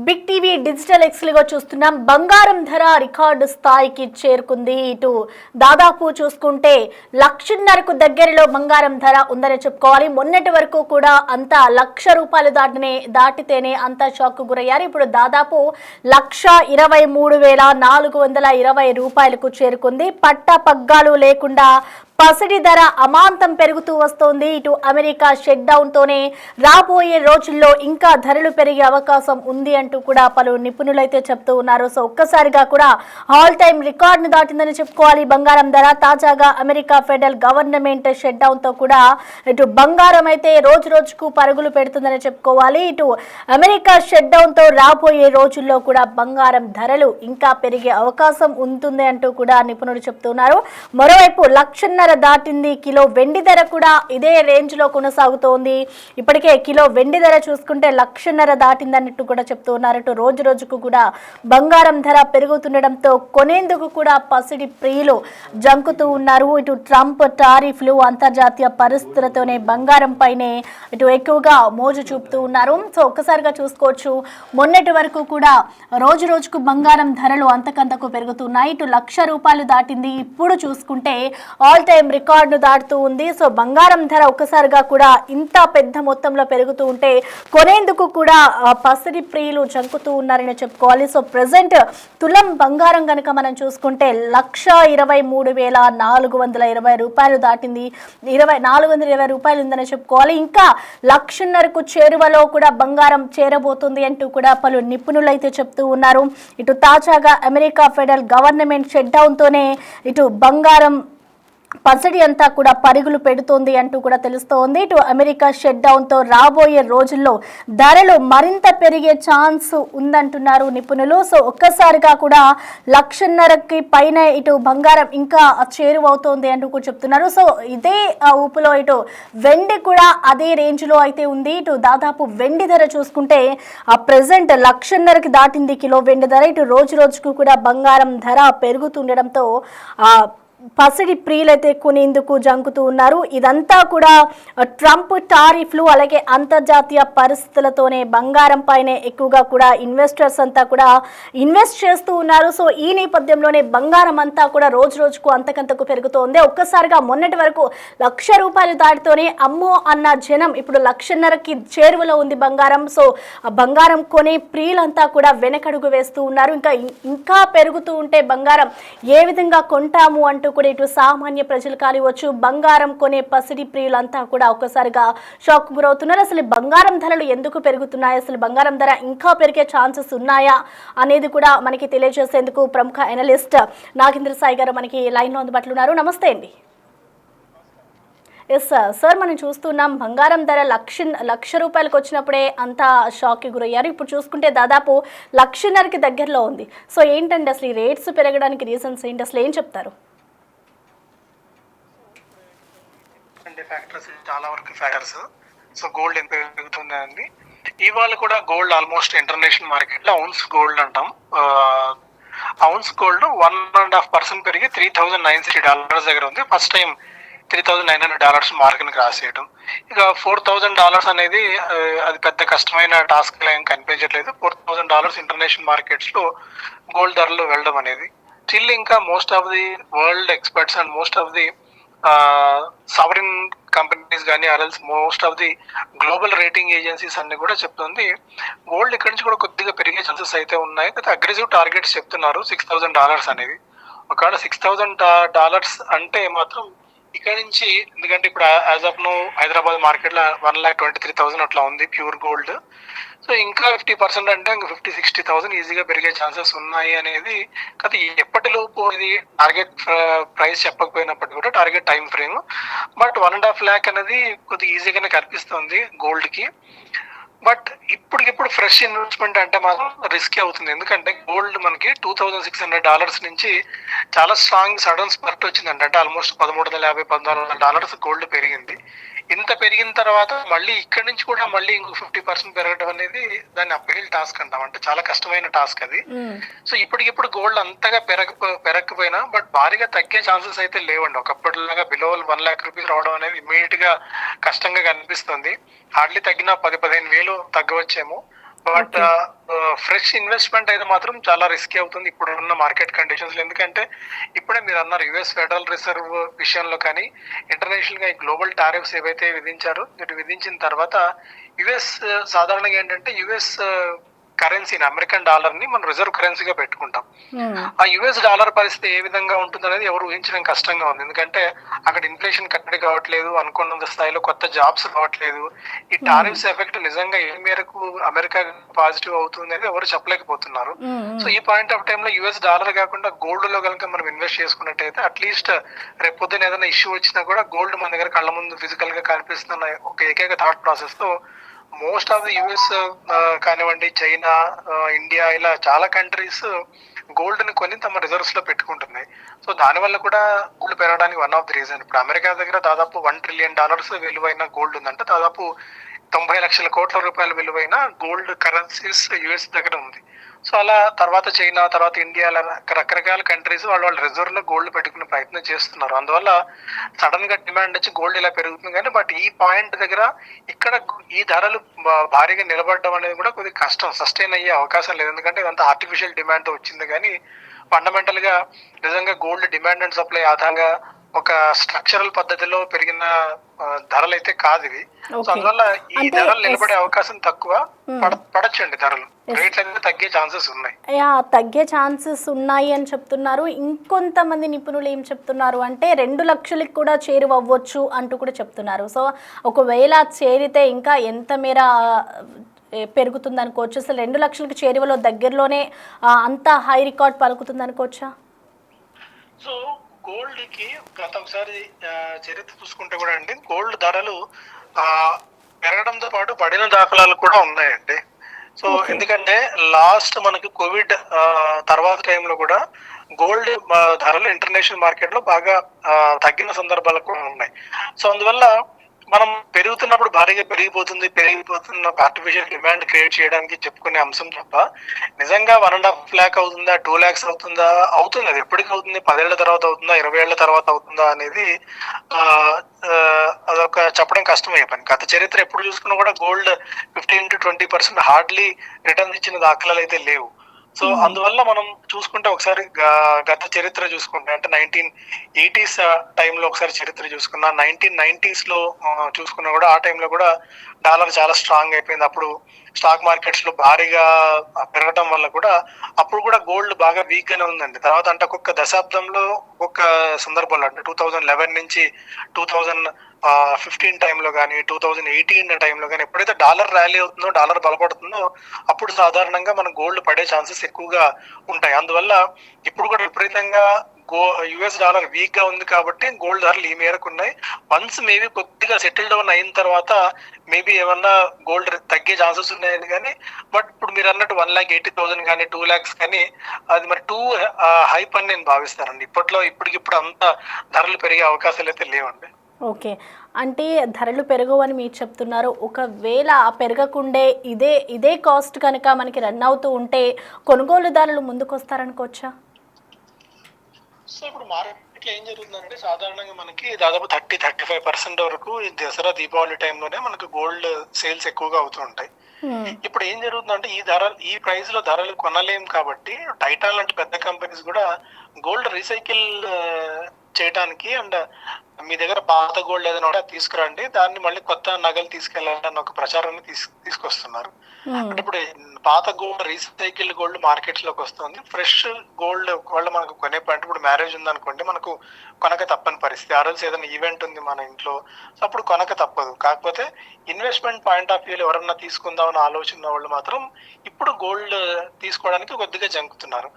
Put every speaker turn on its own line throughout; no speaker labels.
Big TV digital ఎక్స్లుగా చూస్తున్నాం. బంగారం ధర రికార్డు స్థాయికి చేరుకుంది. ఇటు దాదాపు చూసుకుంటే 1,50,000కు దగ్గరలో బంగారం ధర ఉందని చెప్పుకోవాలి. మొన్నటి వరకు కూడా అంతా ₹1,00,000 దాటితేనే అంతా షాక్ గురయ్యారు. ఇప్పుడు దాదాపు ₹123,420కు చేరుకుంది. పట్ట పగ్గాలు లేకుండా పసిడి ధర అమాంతం పెరుగుతూ వస్తోంది. ఇటు అమెరికా షట్ డౌన్ తోనే రాబోయే రోజుల్లో ఇంకా ధరలు పెరిగే అవకాశం ఉంది అంటూ కూడా పలు నిపుణులైతే చెప్తూ ఉన్నారు. సో ఒక్కసారిగా కూడా ఆల్ టైమ్ రికార్డును దాటిందని చెప్పుకోవాలి బంగారం ధర. తాజాగా America federal government shut down తో కూడా ఇటు బంగారం అయితే రోజు రోజుకు పరుగులు పెడుతుందని చెప్పుకోవాలి. ఇటు అమెరికా షట్ డౌన్ తో రాబోయే రోజుల్లో కూడా బంగారం ధరలు ఇంకా పెరిగే అవకాశం ఉంటుంది అంటూ కూడా నిపుణులు చెప్తున్నారు. మరోవైపు 1,00,000 దాటింది. కిలో వెండి ధర కూడా ఇదే రేంజ్ లో కొనసాగుతోంది. ఇప్పటికే కిలో వెండి ధర చూసుకుంటే 1,00,000 దాటిందన్నట్టు కూడా చెప్తూ ఉన్నారు. ఇటు రోజు రోజుకు కూడా బంగారం ధర పెరుగుతుండడంతో కొనేందుకు కూడా పసిడి ప్రియులు జంకుతూ ఉన్నారు. ఇటు ట్రంప్ టారిఫ్లు అంతర్జాతీయ పరిస్థితులతోనే బంగారం పైనే ఇటు ఎక్కువగా మోజు చూపుతూ ఉన్నారు. సో ఒక్కసారిగా చూసుకోవచ్చు, మొన్నటి వరకు కూడా రోజు రోజుకు బంగారం ధరలు అంతకంతకు పెరుగుతున్నాయి. ఇటు ₹1,00,000 దాటింది. ఇప్పుడు చూసుకుంటే ఆల్ టైమ్ రికార్డును దాటుతూ ఉంది. సో బంగారం ధర ఒక్కసారిగా కూడా ఇంత పెద్ద మొత్తంలో పెరుగుతూ ఉంటే కొనేందుకు కూడా పసిడి ప్రియులు జంకుతూ ఉన్నారని చెప్పుకోవాలి. సో ప్రెసెంట్ తులం బంగారం కనుక మనం చూసుకుంటే ₹1,23,420 దాటింది. ₹420 ఉందని చెప్పుకోవాలి. ఇంకా 1,50,000కు చేరువలో కూడా బంగారం చేరబోతుంది అంటూ కూడా పలు నిపుణులు అయితే చెప్తూ ఉన్నారు. ఇటు తాజాగా America federal government shut down తోనే ఇటు బంగారం పసిడి అంతా కూడా పరుగులు పెడుతోంది అంటూ కూడా తెలుస్తోంది. ఇటు అమెరికా షట్ డౌన్ తో రాబోయే రోజుల్లో ధరలు మరింత పెరిగే ఛాన్స్ ఉందంటున్నారు నిపుణులు. సో ఒక్కసారిగా కూడా 1,50,000కి పైన ఇటు బంగారం ఇంకా చేరువవుతోంది అంటూ కూడా చెప్తున్నారు. సో ఇదే ఊపులో ఇటు వెండి కూడా అదే రేంజ్ లో అయితే ఉంది. ఇటు దాదాపు వెండి ధర చూసుకుంటే ప్రెసెంట్ 1,50,000కి దాటింది కిలో వెండి ధర. ఇటు రోజు రోజుకు కూడా బంగారం ధర పెరుగుతుండడంతో పసిడి ప్రియులైతే కొనేందుకు జంకుతూ ఉన్నారు. ఇదంతా కూడా ట్రంప్ టారిఫ్లు అలాగే అంతర్జాతీయ పరిస్థితులతోనే బంగారం పైనే ఎక్కువగా కూడా ఇన్వెస్టర్స్ అంతా కూడా ఇన్వెస్ట్ చేస్తూ ఉన్నారు. సో ఈ నేపథ్యంలోనే బంగారం అంతా కూడా రోజు రోజుకు అంతకంతకు పెరుగుతోంది. ఒక్కసారిగా మొన్నటి వరకు ₹1,00,000 దాటితోనే అమ్మో అన్న జనం ఇప్పుడు 1,50,000కి చేరువలో ఉంది బంగారం. సో బంగారం కొనే ప్రియులంతా కూడా వెనకడుగు వేస్తూ ఉన్నారు. ఇంకా పెరుగుతూ ఉంటే బంగారం ఏ విధంగా కొంటాము అంటూ కూడా ఇటు సామాన్య ప్రజలు కానివచ్చు, బంగారం కొనే పసిడి ప్రియులంతా కూడా ఒక్కసారిగా షాక్ గురవుతున్నారు. అసలు బంగారం ధరలు ఎందుకు పెరుగుతున్నాయి, అసలు బంగారం ధర ఇంకా పెరిగే ఛాన్సెస్ ఉన్నాయా అనేది కూడా మనకి తెలియజేసేందుకు ప్రముఖ అనలిస్ట్ నాగేంద్ర సాయి గారు మనకి లైన్లో అందుబాటులో ఉన్నారు. నమస్తే అండి. ఎస్ సార్, మనం చూస్తున్నాం బంగారం ధర ₹1,00,000 వచ్చినప్పుడే అంతా షాక్కి గురయ్యారు. ఇప్పుడు చూసుకుంటే దాదాపు 1,50,000కి దగ్గరలో ఉంది. సో ఏంటండి అసలు ఈ రేట్స్ పెరగడానికి రీజన్స్ ఏంటి, అసలు ఏం చెప్తారు?
ఫ్యాక్టర్స్ చాలా వరకు ఫ్యాక్టర్స్. సో గోల్డ్ ఎంత పెరుగుతుందండి. ఇవాళ కూడా గోల్డ్ ఆల్మోస్ట్ ఇంటర్నేషనల్ మార్కెట్ లో ఔన్స్ గోల్డ్ అంటాం. ఔన్స్ గోల్డ్ 1.5% పెరిగి $3,960 దగ్గర ఉంది. ఫస్ట్ టైం $3,900 మార్క్ ని క్రాస్ చేయడం. ఇక $4,000 అనేది అది పెద్ద కష్టమైన టాస్క్ ఏం కనిపించట్లేదు. $4,000 ఇంటర్నేషనల్ మార్కెట్స్ లో గోల్డ్ ధరలు వెళ్ళడం అనేది స్టిల్ ఇంకా most of the world experts and most of the sovereign companies కానీ ఆర్ఎల్స్ most of the global rating agencies అన్ని కూడా చెప్తుంది గోల్డ్ ఇక్కడ నుంచి కూడా కొద్దిగా పెరిగే ఛాన్సెస్ అయితే ఉన్నాయి. అయితే అగ్రెసివ్ టార్గెట్స్ చెప్తున్నారు $6,000 అనేది. ఒకవేళ $6,000 అంటే మాత్రం ఇక్కడ నుంచి, ఎందుకంటే ఇప్పుడు as of now Hyderabad market లో 1,23,000 అట్లా ఉంది ప్యూర్ గోల్డ్. సో ఇంకా 50% అంటే ఇంకా 50-60,000 ఈజీగా పెరిగే ఛాన్సెస్ ఉన్నాయి అనేది. కాదు ఎప్పటిలోపు ఇది టార్గెట్ ప్రైస్ చెప్పకపోయినప్పటికీ కూడా target time frame. But 1.5 lakh అనేది కొద్దిగా ఈజీగానే కనిపిస్తుంది గోల్డ్ కి. బట్ ఇప్పటికిప్పుడు ఫ్రెష్ ఇన్వెస్ట్మెంట్ అంటే మాత్రం రిస్కీ అవుతుంది. ఎందుకంటే గోల్డ్ మనకి $2,600 నుంచి చాలా స్ట్రాంగ్ సడన్ స్పర్ట్ వచ్చిందంటే, అంటే ఆల్మోస్ట్ $1,350-1,400 గోల్డ్ పెరిగింది. ఇంత పెరిగిన తర్వాత మళ్ళీ ఇక్కడ నుంచి కూడా మళ్ళీ ఇంకో 50% పెరగడం అనేది దాన్ని అప్హిల్ టాస్క్ అంటాం. అంటే చాలా కష్టమైన టాస్క్ అది. సో ఇప్పటికిప్పుడు గోల్డ్ అంతగా పెరగకపోయినా బట్ భారీగా తగ్గే ఛాన్సెస్ అయితే లేవండి. ఒకప్పటిలాగా బిలో ₹1,00,000 రావడం అనేది ఇమీడియట్ గా కష్టంగా కనిపిస్తుంది. హార్డ్లీ తగ్గిన 10-15 వేలు తగ్గవచ్చేమో. But
okay.
ఫ్రెష్ ఇన్వెస్ట్మెంట్ అయితే మాత్రం చాలా రిస్కీ అవుతుంది ఇప్పుడున్న మార్కెట్ కండిషన్స్ లో. ఎందుకంటే ఇప్పుడే మీరు అన్నారు యుఎస్ ఫెడరల్ రిజర్వ్ విషయంలో కానీ, ఇంటర్నేషనల్ గా ఈ గ్లోబల్ టారిఫ్స్ ఏవైతే విధించారో వీటి విధించిన తర్వాత యుఎస్ సాధారణంగా ఏంటంటే యుఎస్ కరెన్సీని, అమెరికన్ డాలర్ ని మనం రిజర్వ్ కరెన్సీగా పెట్టుకుంటాం.
ఉమ్,
ఆ యుఎస్ డాలర్ పరిస్థితి ఏ విధంగా ఉంటుంది అనేది ఎవరు ఊహించడం కష్టంగా ఉంది. ఎందుకంటే అక్కడ ఇన్ఫ్లేషన్ కట్టడి కావట్లేదు, అనుకున్నంత స్థాయిలో కొత్త జాబ్స్ రావట్లేదు. ఈ
ఉమ్,
టారిఫ్స్ ఎఫెక్ట్ నిజంగా ఏ మేరకు అమెరికా పాజిటివ్ అవుతుంది అనేది ఎవరు చెప్పలేకపోతున్నారు.
ఉమ్,
సో
ఉమ్.
ఈ పాయింట్ ఆఫ్ టైంలో యుఎస్ డాలర్ కాకుండా గోల్డ్ లో కనుక మనం ఇన్వెస్ట్ చేసుకున్నట్టయితే అట్లీస్ట్ రేపు పొద్దున ఏదైనా ఇష్యూ వచ్చినా కూడా గోల్డ్ మన దగ్గర కళ్ళ ముందు ఫిజికల్ గా కనిపిస్తున్న ఒక ఏకైక థాట్ ప్రాసెస్ తో మోస్ట్ ఆఫ్ ది యుఎస్ కానివ్వండి, చైనా, ఇండియా, ఇలా చాలా కంట్రీస్ గోల్డ్ ని కొని తమ రిజర్వ్స్ లో పెట్టుకుంటున్నాయి. సో దాని వల్ల కూడా గోల్డ్ పెరగడానికి వన్ ఆఫ్ ది రీజన్. ఇప్పుడు అమెరికా దగ్గర దాదాపు $1 trillion విలువైన గోల్డ్ ఉందంటే దాదాపు 90 లక్షల కోట్ల రూపాయల విలువైన గోల్డ్ కరెన్సీస్ యుఎస్ దగ్గర ఉంది. సో అలా తర్వాత చైనా, తర్వాత ఇండియా, అలా రకరకాల కంట్రీస్ వాళ్ళ రిజర్వ్ లో గోల్డ్ పెట్టుకునే ప్రయత్నం చేస్తున్నారు. అందువల్ల సడన్ గా డిమాండ్ వచ్చి గోల్డ్ ఇలా పెరుగుతుంది. కానీ బట్ ఈ పాయింట్ దగ్గర ఇక్కడ ఈ ధరలు భారీగా నిలబడడం అనేది కూడా కొద్దిగా కష్టం, సస్టైన్ అయ్యే అవకాశం లేదు. ఎందుకంటే ఇదంతా ఆర్టిఫిషియల్ డిమాండ్ తో వచ్చింది. కానీ ఫండమెంటల్ గా నిజంగా గోల్డ్ డిమాండ్ అండ్ సప్లై ఆధారంగా ఒక స్ట్రక్చరల్ పద్ధతిలో పెరిగిన ధరలు అయితే కాదు ఇవి. So
okay.
అందువల్ల ఈ
అంటే
ధరలు నిలబడే అవకాశం తక్కువ.
ఉమ్,
పడొచ్చండి ధరలు,
ఎస్.
రేట్లు అయితే తగ్గే ఛాన్సెస్ ఉన్నాయి.
యా, తగ్గే ఛాన్సెస్ ఉన్నాయి అని చెప్తున్నారు. ఇంకొంతమంది నిపుణులు ఏం చెప్తున్నారు అంటే 2 లక్షలకి కూడా చేరువవ్వచ్చు అంటూ కూడా చెప్తున్నారు. సో ఒకవేళ చేరితే ఇంకా ఎంత మేర పెరుగుతుంది అనుకోవచ్చు? అసలు 2 లక్షలకి చేరువలో దగ్గరలోనే అంత హై రికార్డ్ పలుకుతుంది అనుకోవచ్చా?
సో గోల్డ్ కి గత ఒకసారి చరిత్ర చూసుకుంటే కూడా అండి, గోల్డ్ ధరలు ఆ, పెరగడంతో పాటు పడిన దాఖలాలు కూడా ఉన్నాయండి. So
okay.
ఎందుకంటే లాస్ట్ మనకి కోవిడ్ తర్వాత టైంలో కూడా గోల్డ్ ధరలు ఇంటర్నేషనల్ మార్కెట్ లో బాగా తగ్గిన సందర్భాలు కూడా ఉన్నాయి. సో అందువల్ల మనం పెరుగుతున్నప్పుడు భారీగా పెరిగిపోతున్న ఆర్టిఫిషియల్ డిమాండ్ క్రియేట్ చేయడానికి చెప్పుకునే అంశం తప్ప నిజంగా 1.5 lakh అవుతుందా, 2 lakhs అవుతుందా, అవుతుంది. అది ఎప్పటికి అవుతుంది, 10 ఏళ్ల తర్వాత అవుతుందా, 20 ఏళ్ల తర్వాత అవుతుందా అనేది ఆ ఆ, అదొక చెప్పడం కష్టమయ్యే పని. గత చరిత్ర ఎప్పుడు చూసుకున్నా కూడా గోల్డ్ 15 to 20% హార్డ్లీ రిటర్న్ ఇచ్చిన దాఖలాలు అయితే లేవు. సో అందువల్ల మనం చూసుకుంటే ఒకసారి గత చరిత్ర చూసుకుంటే అంటే 1980s టైంలో ఒకసారి చరిత్ర చూసుకున్నా, 1990s లో చూసుకున్నా కూడా ఆ టైంలో కూడా డాలర్ చాలా స్ట్రాంగ్ అయిపోయింది. అప్పుడు స్టాక్ మార్కెట్స్ లో భారీగా పెరగడం వల్ల కూడా అప్పుడు కూడా గోల్డ్ బాగా వీక్ గానే ఉందండి. తర్వాత అంటే ఒక్కొక్క దశాబ్దంలో ఒక్కొక్క సందర్భంలో అంటే 2011 నుంచి 2015 టైంలో కానీ, 2018 టైంలో కానీ ఎప్పుడైతే డాలర్ ర్యాలీ అవుతుందో, డాలర్ బలపడుతుందో అప్పుడు సాధారణంగా మనం గోల్డ్ పడే ఛాన్సెస్ ఎక్కువగా ఉంటాయి. అందువల్ల ఇప్పుడు కూడా విపరీతంగా యుఎస్ డాలర్ వీక్ గా ఉంది కాబట్టి గోల్డ్ ధరలు ఈ మేరకు ఉన్నాయి. వన్స్ మేబీ కొద్దిగా సెటిల్ డౌన్ అయిన తర్వాత మేబీ ఏమన్నా గోల్డ్ తగ్గే ఛాన్సెస్ ఉన్నాయని. కానీ బట్ ఇప్పుడు మీరు అన్నట్టు 1,80,000 కానీ 2 lakhs కానీ అది మరి టూ హైప్ అని నేను భావిస్తానండి. ఇప్పటికిప్పుడు అంత ధరలు పెరిగే అవకాశాలు అయితే లేవండి.
ఓకే. అంటే ధరలు పెరగవని మీరు చెప్తున్నారు. ఒకవేళ పెరగకుండే ఇదే కాస్ట్ కనుక మనకి రన్ అవుతూ ఉంటే కొనుగోలుదారులు ముందుకు వస్తారనుకోవచ్చా?
సో ఇప్పుడు మార్కెట్ లో ఏం జరుగుతుందంటే సాధారణంగా మనకి దాదాపు 30-35% వరకు ఈ దసరా, దీపావళి టైంలోనే మనకు గోల్డ్ సేల్స్ ఎక్కువగా అవుతూ ఉంటాయి. ఇప్పుడు ఏం జరుగుతుందంటే ఈ ప్రైస్ లో ధరలు కొనలేం కాబట్టి టైటాన్ లాంటి పెద్ద కంపెనీస్ కూడా గోల్డ్ రీసైకిల్ చేయడానికి అండ్ మీ దగ్గర పాత గోల్డ్ ఏదైనా ఉంటే అది తీసుకురండి, దాన్ని మళ్ళీ కొత్త నగలు తీసుకెళ్ళాలని ఒక ప్రచారాన్ని తీసుకొస్తున్నారు. అంటే ఇప్పుడు పాత గోల్డ్, రీసైకిల్ గోల్డ్ మార్కెట్ లోకి వస్తుంది. ఫ్రెష్ గోల్డ్ ఒకవేళ మనకు కొనే పాయింట్, ఇప్పుడు మ్యారేజ్ ఉందనుకోండి, మనకు కొనక తప్పని పరిస్థితి. ఆ రోజు ఏదైనా ఈవెంట్ ఉంది మన ఇంట్లో, సో అప్పుడు కొనక తప్పదు. కాకపోతే ఇన్వెస్ట్మెంట్ పాయింట్ ఆఫ్ వ్యూలో ఎవరన్నా తీసుకుందామని ఆలోచన వాళ్ళు మాత్రం ఇప్పుడు గోల్డ్ తీసుకోవడానికి కొద్దిగా జంకుతున్నారు.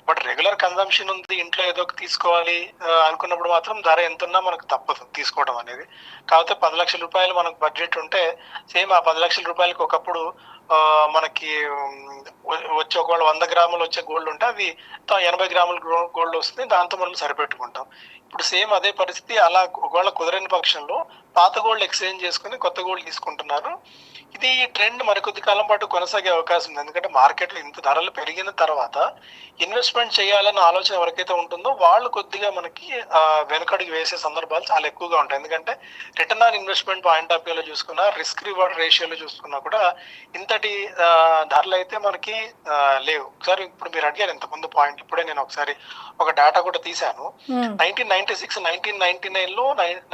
బట్ రెగ్యులర్ కన్సంప్షన్ ఉంది, ఇంట్లో ఏదో ఒక తీసుకోవాలి అనుకున్నప్పుడు మాత్రం ధర ఎంతున్నా మనకు తప్పదు తీసుకోవడం అనేది. కాకపోతే 10 లక్షల రూపాయలు మనకు బడ్జెట్ ఉంటే సేమ్ ఆ 10 లక్షల రూపాయలకి ఒకప్పుడు మనకి వచ్చే ఒకవేళ 100 గ్రాములు వచ్చే గోల్డ్ ఉంటే అవి 80 గ్రాముల గోల్డ్ వస్తుంది, దాంతో మనం సరిపెట్టుకుంటాం. ఇప్పుడు సేమ్ అదే పరిస్థితి. అలా ఒకవేళ కుదరని పక్షంలో పాత గోల్డ్ ఎక్స్చేంజ్ చేసుకుని కొత్త గోల్డ్ తీసుకుంటున్నారు. ఇది ట్రెండ్ మరికొద్ది కాలం పాటు కొనసాగే అవకాశం ఉంది. ఎందుకంటే మార్కెట్‌లో ఇంత ధరలు పెరిగిన తర్వాత ఇన్వెస్ట్‌మెంట్ చేయాలన్న ఆలోచన ఎవరికైతే ఉంటుందో వాళ్ళు కొద్దిగా మనకి వెనకడుగు వేసే సందర్భాలు చాలా ఎక్కువగా ఉంటాయి. ఎందుకంటే return on investment point of వ్యూలో చూసుకున్నా, రిస్క్ రివార్డ్ రేషియోలో చూసుకున్నా కూడా ఇంతటి ధరలైతే మనకి లేవు. ఒకసారి ఇప్పుడు మీరు అడిగారు ఇంతకుముందు పాయింట్, ఇప్పుడే నేను ఒకసారి ఒక డేటా కూడా తీశాను. 1996, 1999లో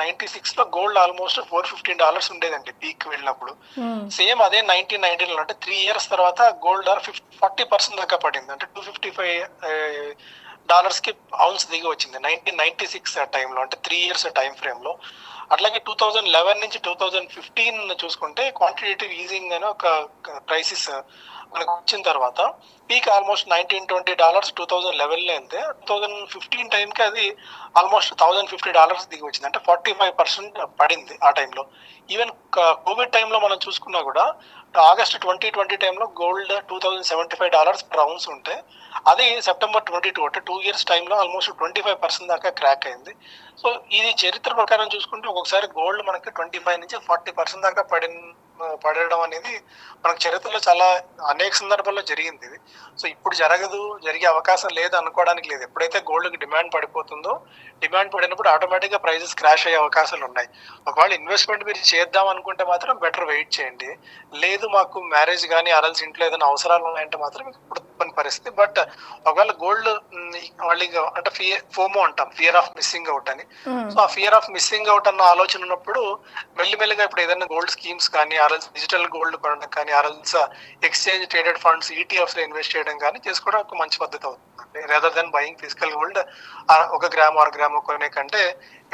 96లో గోల్డ్ ఆల్మోస్ట్ $415 ఉండేదండి పీక్ వెళ్ళినప్పుడు. సేమ్ అదే 1990లో అంటే 3 ఇయర్స్ తర్వాత గోల్డ్ ధర 40% దాకా పడింది. అంటే $255 కి ఔన్స్ దిగి వచ్చింది 1996 ఆ టైంలో, అంటే 3 ఇయర్స్ టైం ఫ్రేమ్ లో. అట్లాగే 2011 నుంచి 2015 చూసుకుంటే క్వాంటిటేటివ్ ఈజింగ్ అని ఒక క్రైసిస్ మనకు వచ్చిన తర్వాత పీక్ ఆల్మోస్ట్ $1920 2011లో వెళ్తే 2015 టైంకి అది ఆల్మోస్ట్ $1050 దిగి వచ్చింది. అంటే 45% పడింది ఆ టైంలో. ఈవెన్ కోవిడ్ టైంలో మనం చూసుకున్నా కూడా ఆగస్ట్ 2020 టైంలో గోల్డ్ $2075 పర్ ఔన్స్ ఉంటే అది సెప్టెంబర్ 22 అంటే 2 ఇయర్స్ టైంలో ఆల్మోస్ట్ 25% దాకా క్రాక్ అయింది. సో ఇది చరిత్ర ప్రకారం చూసుకుంటే ఒక్కొక్కసారి గోల్డ్ మనకి 25 నుంచి 40% దాకా పడడం అనేది మనకు చరిత్రలో చాలా అనేక సందర్భాల్లో జరిగింది ఇది. సో ఇప్పుడు జరిగే అవకాశం లేదు అనుకోవడానికి లేదు. ఎప్పుడైతే గోల్డ్కి డిమాండ్ పడిపోతుందో, డిమాండ్ పడినప్పుడు ఆటోమేటిక్గా ప్రైజెస్ క్రాష్ అయ్యే అవకాశాలు ఉన్నాయి. ఒకవేళ ఇన్వెస్ట్మెంట్ మీరు చేద్దాం అనుకుంటే మాత్రం బెటర్ వెయిట్ చేయండి. లేదు మాకు మ్యారేజ్ కానీ అరల్స్ ఇంట్లో ఏదైనా అవసరాలు ఉన్నాయంటే మాత్రం ఇప్పుడు తప్పని పరిస్థితి. బట్ ఒకవేళ గోల్డ్ మళ్ళీ అంటే ఫోమో అంటాం, ఫియర్ ఆఫ్ మిస్సింగ్ అవుట్ అని. సో ఆ ఫియర్ ఆఫ్ మిస్సింగ్ అవుట్ అన్న ఆలోచన ఉన్నప్పుడు మెల్లిమెల్లిగా ఇప్పుడు ఏదైనా గోల్డ్ స్కీమ్స్ కానీ, ఆర్ఎల్స్ డిజిటల్ గోల్డ్ కొనడం కానీ, ఆర్ఎల్స్ ఎక్స్చేంజ్ ట్రేడెడ్ ఫండ్స్ ఈటీఎఫ్స్ లో ఇన్వెస్ట్ చేయడం కానీ చేసుకోవడం ఒక మంచి పద్ధతి అవుతుంది. Rather than buying physical gold 1 gram 6 gram కొనే కంటే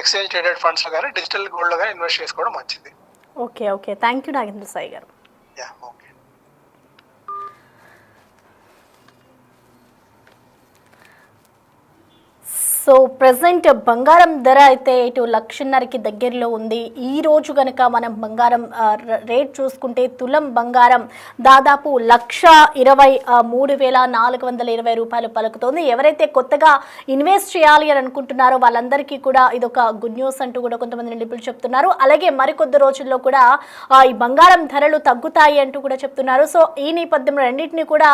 ఎక్స్చేంజ్ ట్రేడెడ్ ఫండ్స్ లో కానీ డిజిటల్ గోల్డ్ లో కానీ ఇన్వెస్ట్ చేసుకోవడం మంచిది.
Okay, thank you Nagendra Sai గారు.
ఓకే.
సో ప్రజెంట్ బంగారం ధర అయితే ఇటు 1,50,000కి దగ్గరలో ఉంది. ఈ రోజు కనుక మనం బంగారం రేట్ చూసుకుంటే తులం బంగారం దాదాపు 1,23,420 రూపాయలు పలుకుతోంది. ఎవరైతే కొత్తగా ఇన్వెస్ట్ చేయాలి అని అనుకుంటున్నారో వాళ్ళందరికీ కూడా ఇదొక గుడ్ న్యూస్ అంటూ కూడా కొంతమంది నిపుణులు చెప్తున్నారు. అలాగే మరికొద్ది రోజుల్లో కూడా ఈ బంగారం ధరలు తగ్గుతాయి అంటూ కూడా చెప్తున్నారు. సో ఈ నేపథ్యంలో రెండింటిని కూడా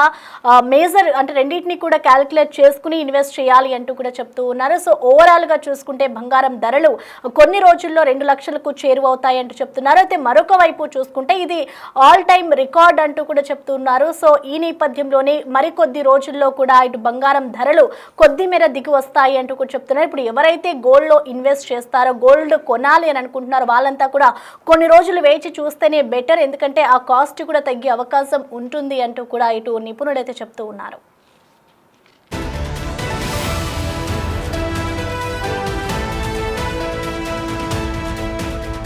రెండింటిని కూడా క్యాలిక్యులేట్ చేసుకుని ఇన్వెస్ట్ చేయాలి అంటూ కూడా చెప్తూ ఉన్నారు. సో ఓవరాల్ గా చూసుకుంటే బంగారం ధరలు కొన్ని రోజుల్లో 2 లక్షలకు చేరువవుతాయి అంటూ చెప్తున్నారు. అయితే మరొక వైపు చూసుకుంటే ఇది ఆల్ టైమ్ రికార్డ్ అంటూ కూడా చెప్తున్నారు. సో ఈ నేపథ్యంలోనే మరికొద్ది రోజుల్లో కూడా ఇటు బంగారం ధరలు కొద్ది మేర దిగి వస్తాయి అంటూ కూడా చెప్తున్నారు. ఇప్పుడు ఎవరైతే గోల్డ్ లో ఇన్వెస్ట్ చేస్తారో, గోల్డ్ కొనాలి అని అనుకుంటున్నారో వాళ్ళంతా కూడా కొన్ని రోజులు వేచి చూస్తేనే బెటర్. ఎందుకంటే ఆ కాస్ట్ కూడా తగ్గే అవకాశం ఉంటుంది అంటూ కూడా ఇటు నిపుణులైతే చెప్తూ ఉన్నారు.